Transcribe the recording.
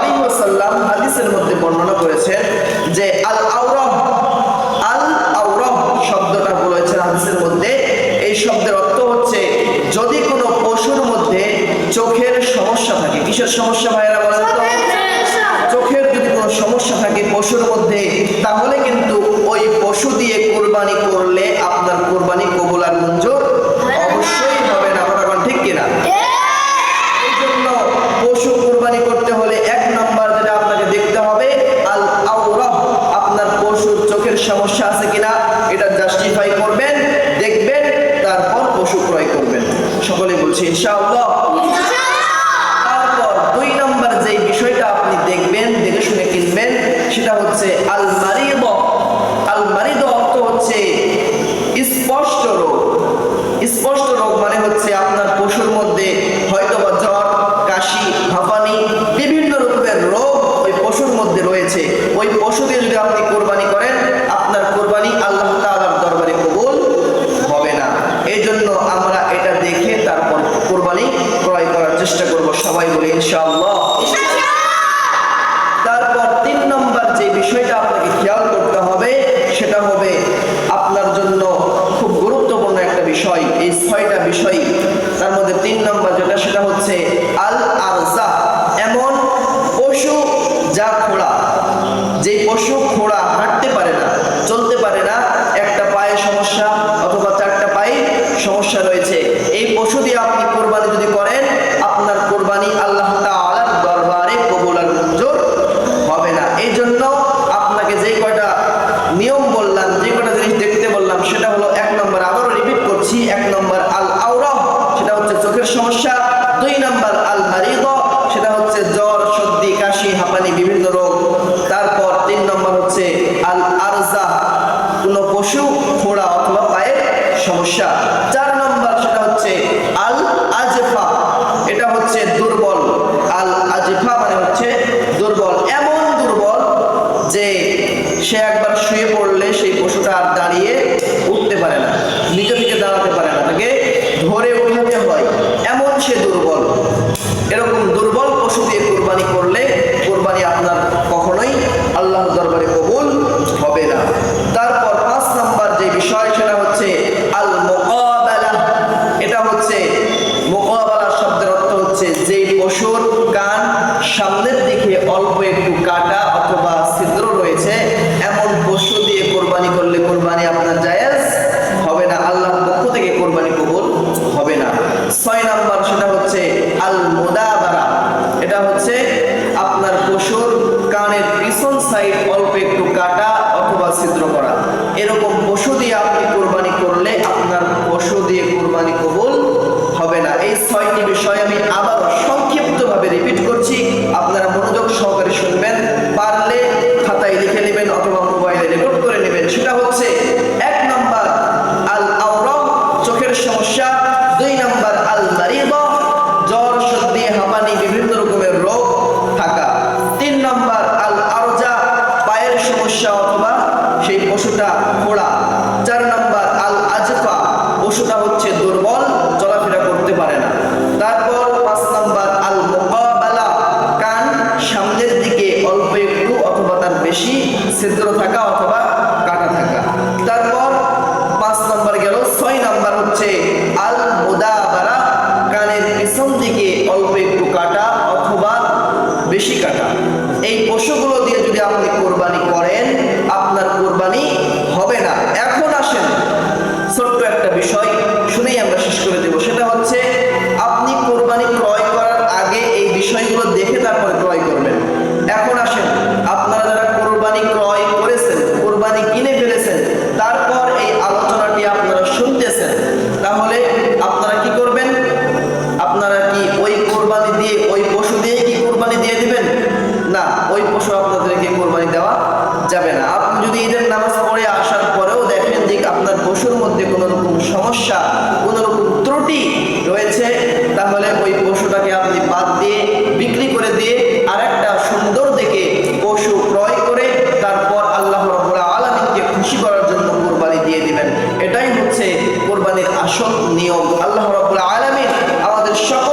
আলাইহি ওয়াসাল্লাম হাদিসের মধ্যে বর্ণনা করেছেন যে আল আওরাম শব্দটা বলেছেন হাদিসের মধ্যে। এই শব্দের অর্থ হচ্ছে যদি কোনো পশুর মধ্যে চোখের সমস্যা থাকে। কিসের সমস্যা ভাইয়েরা বলেন তো? চোখের যদি কোনো সমস্যা থাকে পশুর মধ্যে, তাহলে কিন্তু ওই পশু দিয়ে কুরবানি করলে আপনার কুরবানি কবুল আর মঞ্জুর অবশ্যই হবে না। কথা ঠিক কিনা? এই জন্য পশু কুরবানি করতে হলে এক নাম্বার যেটা আপনাকে দেখতে হবে আল আওরাহ, আপনার পশুর চোখের সমস্যা আছে কিনা এটা জাস্টিফাই করবেন, দেখবেন, তারপর পশু ক্রয় করবেন। সকলে বলছি ইনশাআল্লাহ। তারপর 2 নাম্বার যে বিষয়টা আপনি দেখবেন, দেখে শুনে কিনবেন, সেটা হচ্ছে আল মারিদ। আল মারিদ অর্থ হচ্ছে স্পষ্ট রোগ। স্পষ্ট রোগ মানে হচ্ছে আপনার পশুর মধ্যে হয়তোবা জ্বর, কাশি, হাঁপানি, বিভিন্ন রকমের রোগ ওই পশুর মধ্যে রয়েছে। ওই পশু দিয়ে যদি আপনি কোরবানি করেন, আপনার কোরবানি আল্লাহ তাআলার দরবারে কবুল হবে না। এই জন্য আমরা এটা দেখে তারপর কোরবানি ক্রয় করার চেষ্টা করব। সবাই বলি ইনশাআল্লাহ। তারপর 3 নম্বর যে বিষয়টা আপনাকে খেয়াল করতে হবে সেটা হবে আপনার জন্য খুব গুরুত্বপূর্ণ একটা বিষয়। এই 6টা বিষয়, তার মধ্যে 3 নম্বর যেটা সেটা হচ্ছে আল আরজা। এমন পশু যা খোড়া, যে পশু খোড়া, হাঁটতে পারে না, চলতে পারে না, একটা পায়ে সমস্যা অথবা 4টা পায়ে সমস্যা রয়েছে, এই পশু দিয়ে আপনি কোরবানি যদি করেন, আপনার কোরবানি আল্লাহ তাআলার দরবারে কবুল আর মঞ্জুর হবে না। এই জন্য আপনাকে যে কয়টা নিয়ম বললাম, যে কয়টা জিনিস দেখতে বললাম, সেটা হলো 1 নম্বর, আবারও রিপিট করছি, 1 নম্বর আল আওরাহ, সেটা হচ্ছে চোখের সমস্যা। 2 নম্বর আল মারিদ, সেটা হচ্ছে জ্বর, সর্দি, কাশি, হাঁপানি, বিভিন্ন রোগ। তারপর 3 নম্বর হচ্ছে আল আরজা, কোনো পশু খোড়া অথবা পায়ের সমস্যা। 4 নম্বর সেটা হচ্ছে আল আজফা, এটা হচ্ছে দুর্বল। আল আজফা মানে হচ্ছে দুর্বল, এমন দুর্বল যে সে একবার শুয়ে পড়লে সেই পশুটা আর দাঁড়িয়ে উঠতে পারে না, নিজে থেকে দাঁড়াতে পারে না, তাকে ধরে উঠাতে হয়, এমন সে দুর্বল। এরকম দুর্বল পশু দিয়ে কুরবানি করলে কুরবানি আপনার কখনোই আল্লাহর দরবারে কবুল হবে না। তারপর 5 নাম্বার যে বিষয় সেটা হচ্ছে আল মুকাবালা। এটা হচ্ছে মুকাবালা শব্দের অর্থ হচ্ছে যে পশুর কান সামনের দিকে অল্প একটু কাটা অথবা ছিদ্র রয়েছে, এমন পশু দিয়ে কোরবানি করলে কোরবানি আপনার জায়েজ হবে না, আল্লাহর পক্ষ থেকে কোরবানি কবুল হবে না। 6 নাম্বার সেটা হচ্ছে আল মুদাবারা। এটা হচ্ছে আপনার পশুর কানের পিছন সাইড অল্প একটু কাটা অথবা ছিদ্র করা, এরকম পশু দিয়ে আপনি কোরবানি করলে আপনার পশু দিয়ে কোরবানি কবুল হবে না। এই 6টি বিষয় আমি আবার সংক্ষিপ্তভাবে রিপিট করছি, আপনারা মনোযোগ সহকারে শুনবেন, পারলে খাতায় লিখে নেবেন অথবা মোবাইলে রেকর্ড করে নেবেন। সেটা হচ্ছে 1 নম্বর আল আওরাহ, চোখের সমস্যা। 2 নম্বর আল মারিদ, জ্বর, সর্দি, হাঁপানি, বিভিন্ন রকমের রোগ থাকা। 3 নম্বর আল আরজা, পায়ের সমস্যা অথবা সেই পশুটা খোড়া। 4 নম্বর আল আজফা, পশুটা হচ্ছে দুর্বল, চলাফেরা করতে পারে না। তারপর 5 নম্বর আল মুকাবালা, কান সামনের দিকে অল্প একটু অথবা তার বেশি ছিদ্র থাকা অথবা কাটা থাকা। তারপর 5 নম্বর গেল। 6 নম্বর হচ্ছে আল মুদাবারা, কানের পিছন দিকে অল্প একটু কাটা অথবা বেশি কাটা। এই পশুগুলো দিয়ে যদি আপনি কোরবানি করেন, আপনার কোরবানি হবে না। এখন আসেন ছোট্ট একটা বিষয় শুনেই আমরা শেষ করে দেব, সেটা হচ্ছে আপনি কোরবানি ক্রয় করার আগে এই বিষয়গুলো দেখে তারপরে ক্রয় করবেন। এখন আসেন, আপনারা যারা কোরবানি ক্রয় করেছেন, কোরবানি কিনে ফেলেছেন, তারপর এই আলোচনাটি আপনারা শুনতেছেন, তাহলে আপনারা কি করবেন? আপনারা কি ওই কোরবানি দিয়ে, ওই পশু দিয়ে কি কোরবানি দিয়ে দিবেন? না, ওই পশু আপনাদেরকে কোরবানি দেওয়া যাবে না। আপনি যদি ঈদের নামাজ পড়ে আসার পরেও দেখেন যে আপনার পশুর মধ্যে কোনো রকম সমস্যা, কোনো রকম ত্রুটি রয়েছে, তাহলে ওই পশুটাকে আপনি বাদ দিয়ে, বিক্রি করে দিয়ে আরেকটা সুন্দর দেখে পশু ক্রয় করে তারপর আল্লাহ রাব্বুল আলামিনকে খুশি করার জন্য কোরবানি দিয়ে দিবেন। এটাই হচ্ছে কোরবানির আসল নিয়ম। আল্লাহ রাব্বুল আলামিন আমাদের সকল